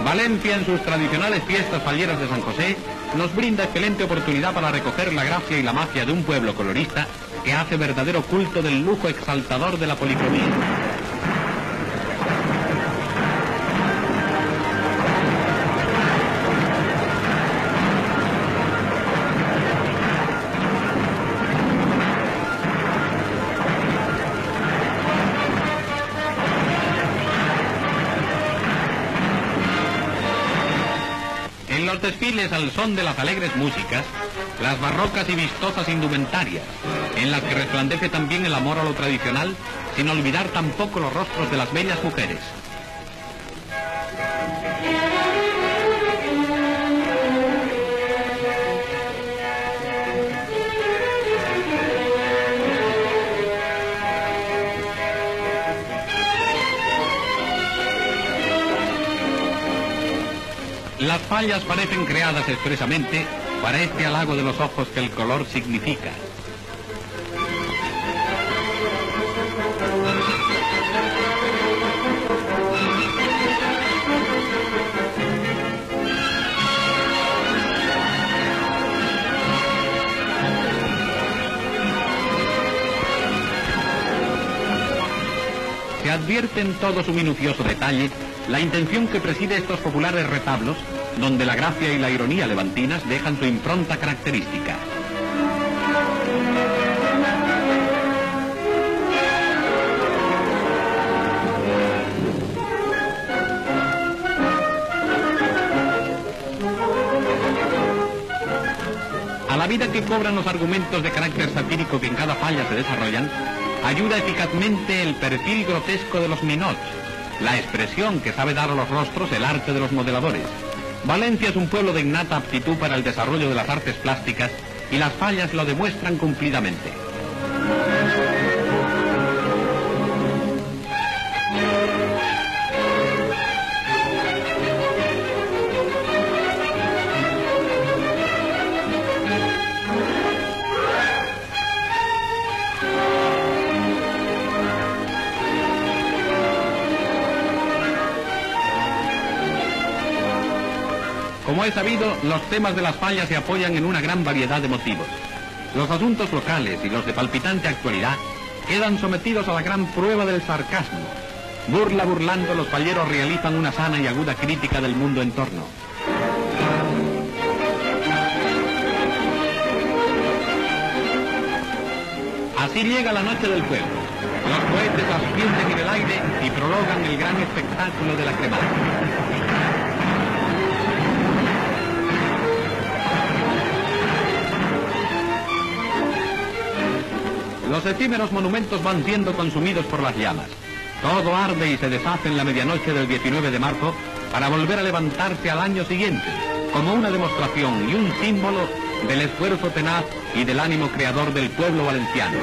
Valencia, en sus tradicionales fiestas falleras de San José, nos brinda excelente oportunidad para recoger la gracia y la magia de un pueblo colorista que hace verdadero culto del lujo exaltador de la policromía. En los desfiles al son de las alegres músicas, las barrocas y vistosas indumentarias, en las que resplandece también el amor a lo tradicional, sin olvidar tampoco los rostros de las bellas mujeres. Las fallas parecen creadas expresamente para este halago de los ojos que el color significa. Se advierte en todo su minucioso detalle la intención que preside estos populares retablos, donde la gracia y la ironía levantinas dejan su impronta característica. A la vida que cobran los argumentos de carácter satírico que en cada falla se desarrollan, ayuda eficazmente el perfil grotesco de los minots, la expresión que sabe dar a los rostros el arte de los modeladores. Valencia es un pueblo de innata aptitud para el desarrollo de las artes plásticas y las fallas lo demuestran cumplidamente. Como es sabido, los temas de las fallas se apoyan en una gran variedad de motivos. Los asuntos locales y los de palpitante actualidad quedan sometidos a la gran prueba del sarcasmo. Burla burlando, los falleros realizan una sana y aguda crítica del mundo en torno. Así llega la noche del pueblo. Los cohetes ascienden en el aire y prolongan el gran espectáculo de la cremada. Los efímeros monumentos van siendo consumidos por las llamas. Todo arde y se deshace en la medianoche del 19 de marzo para volver a levantarse al año siguiente, como una demostración y un símbolo del esfuerzo tenaz y del ánimo creador del pueblo valenciano.